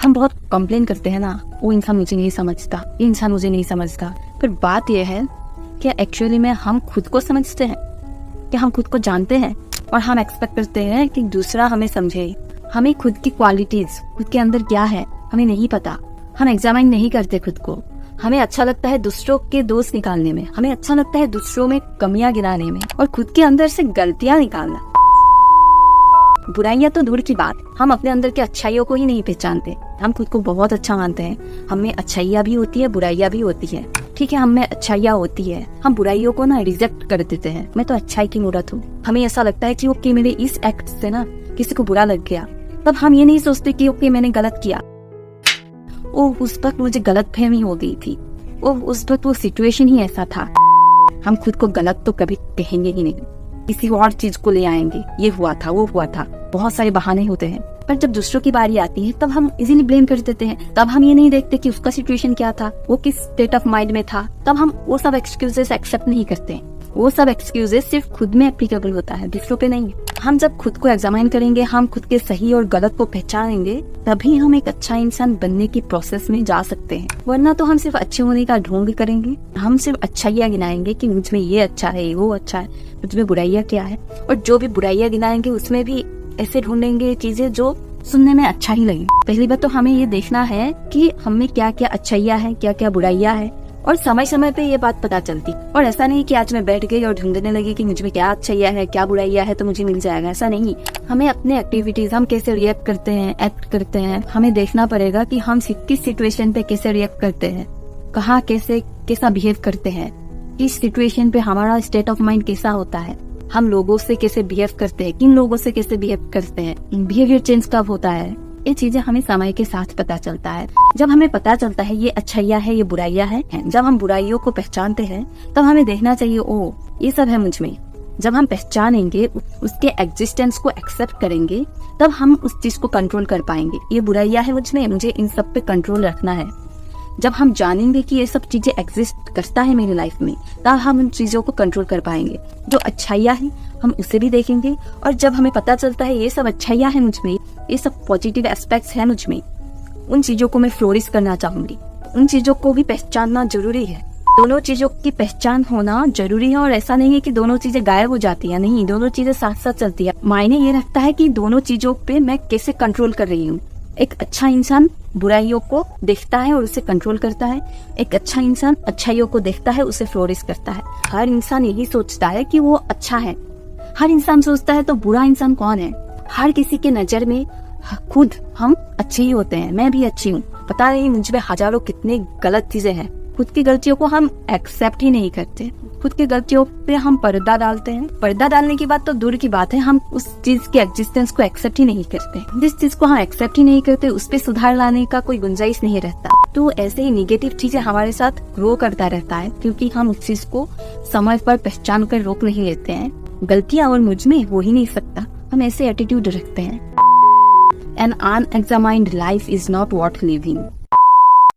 हम बहुत कंप्लेन करते हैं ना, वो इंसान मुझे नहीं समझता, ये इंसान मुझे नहीं समझता। पर बात यह है कि एक्चुअली में हम खुद को समझते हैं, कि हम खुद को जानते हैं और हम एक्सपेक्ट करते हैं कि दूसरा हमें समझे। हमें खुद की क्वालिटीज, खुद के अंदर क्या है हमें नहीं पता। हम एग्जामिन नहीं करते खुद को। हमें अच्छा लगता है दूसरों के दोष निकालने में, हमें अच्छा लगता है दूसरों में कमियां गिनाने में और खुद के अंदर से गलतियां निकालना। बुराइयां तो दूर की बात, हम अपने अंदर के अच्छाइयों को ही नहीं पहचानते। हम खुद को बहुत अच्छा मानते हैं, हम में अच्छाइयां भी होती है, बुराइयां भी होती है। ठीक है, हम में अच्छाइयां होती है, हम बुराइयों को ना रिजेक्ट कर देते हैं। मैं तो अच्छाई की मूर्त हूँ। हमें ऐसा लगता है कि ओके मेरे इस एक्ट से ना किसी को बुरा लग गया, तब हम ये नहीं सोचते कि ओके मैंने गलत किया। उस वक्त मुझे गलतफहमी हो गई थी, उस वक्त वो सिचुएशन ही ऐसा था। हम खुद को गलत तो कभी कहेंगे ही नहीं, किसी और चीज को ले आएंगे, ये हुआ था, वो हुआ था, बहुत सारे बहाने होते हैं। पर जब दूसरों की बारी आती है तब हम इजीली ब्लेम कर देते हैं। तब हम ये नहीं देखते कि उसका सिचुएशन क्या था, वो किस स्टेट ऑफ माइंड में था। तब हम वो सब एक्सक्यूजेस एक्सेप्ट नहीं करते। वो सब एक्सक्यूजेस सिर्फ खुद में एप्लीकेबल होता है, दूसरों पे नहीं। हम जब खुद को एग्जामिन करेंगे, हम खुद के सही और गलत को पहचानेंगे, तभी हम एक अच्छा इंसान बनने की प्रोसेस में जा सकते हैं। वरना तो हम सिर्फ अच्छे होने का ढोंग करेंगे, हम सिर्फ अच्छाइयाँ गिनाएंगे कि मुझ में ये अच्छा है, वो अच्छा है, मुझ में बुराइयाँ क्या है। और जो भी बुराइयाँ गिनाएंगे उसमें भी ऐसे ढूंढेंगे चीजें जो सुनने में अच्छा ही लगे। पहली बात तो हमें ये देखना है कि हमें क्या क्या अच्छाइयाँ है, क्या क्या बुराइयाँ है, और समय समय पे ये बात पता चलती। और ऐसा नहीं कि आज मैं बैठ गई और ढूंढने लगी कि मुझ में क्या अच्छाइयाँ है, क्या बुराइयाँ है तो मुझे मिल जाएगा, ऐसा नहीं। हमें अपने एक्टिविटीज, हम कैसे रिएक्ट करते हैं, एक्ट करते हैं, हमें देखना पड़ेगा कि हम किस सिचुएशन पे कैसे रिएक्ट करते हैं, कहाँ कैसा बिहेव करते हैं, किस सिचुएशन पे हमारा स्टेट ऑफ माइंड कैसा होता है, हम लोगों से कैसे बिहेव करते हैं, किन लोगों से कैसे बिहेव करते हैं, बिहेवियर चेंज कब होता है। ये चीजें हमें समय के साथ पता चलता है। जब हमें पता चलता है ये अच्छाइयाँ है, ये बुराइयाँ है, जब हम बुराइयों को पहचानते हैं तब हमें देखना चाहिए ओ ये सब है मुझ में। जब हम पहचानेंगे, उसके एग्जिस्टेंस को एक्सेप्ट करेंगे, तब हम उस चीज को कंट्रोल कर पाएंगे। ये बुराइयाँ है मुझ में, मुझे इन सब पे कंट्रोल रखना है। जब हम जानेंगे कि ये सब चीजें एग्जिस्ट करता है मेरी लाइफ में, तब हम उन चीजों को कंट्रोल कर पाएंगे। जो अच्छाइयाँ हैं हम उसे भी देखेंगे, और जब हमें पता चलता है ये सब अच्छाइयाँ हैं मुझ में, ये सब पॉजिटिव एस्पेक्ट्स हैं मुझ में, उन चीजों को मैं फ्लोरिश करना चाहूंगी। उन चीजों को भी पहचानना जरूरी है। दोनों चीजों की पहचान होना जरूरी है। और ऐसा नहीं है कि दोनों चीजें गायब हो जाती है, नहीं, दोनों चीजें साथ साथ चलती है। मायने ये रखता है कि दोनों चीजों पे मैं कैसे कंट्रोल कर रही हूँ। एक अच्छा इंसान बुराइयों को देखता है और उसे कंट्रोल करता है। एक अच्छा इंसान अच्छाइयों को देखता है, उसे फ्लोरिश करता है। हर इंसान यही सोचता है कि वो अच्छा है। हर इंसान सोचता है तो बुरा इंसान कौन है। हर किसी के नजर में खुद हम अच्छे ही होते हैं। मैं भी अच्छी हूँ, पता नहीं मुझ में हजारों कितनी गलत चीजें हैं। खुद की गलतियों को हम एक्सेप्ट ही नहीं करते। खुद की गलतियों पे हम पर्दा डालते हैं। पर्दा डालने की बात तो दूर की बात है, हम उस चीज के एग्जिस्टेंस को एक्सेप्ट ही नहीं करते। जिस चीज को हम एक्सेप्ट ही नहीं करते उस पे सुधार लाने का कोई गुंजाइश नहीं रहता। तो ऐसे ही निगेटिव चीजें हमारे साथ ग्रो करता रहता है, क्योंकि हम उस चीज को समय पर पहचान कर रोक नहीं लेते हैं। गलतियां और मुझ में हो ही नहीं सकता, हम ऐसे एटीट्यूड रखते हैं। An unexamined life is not worth living.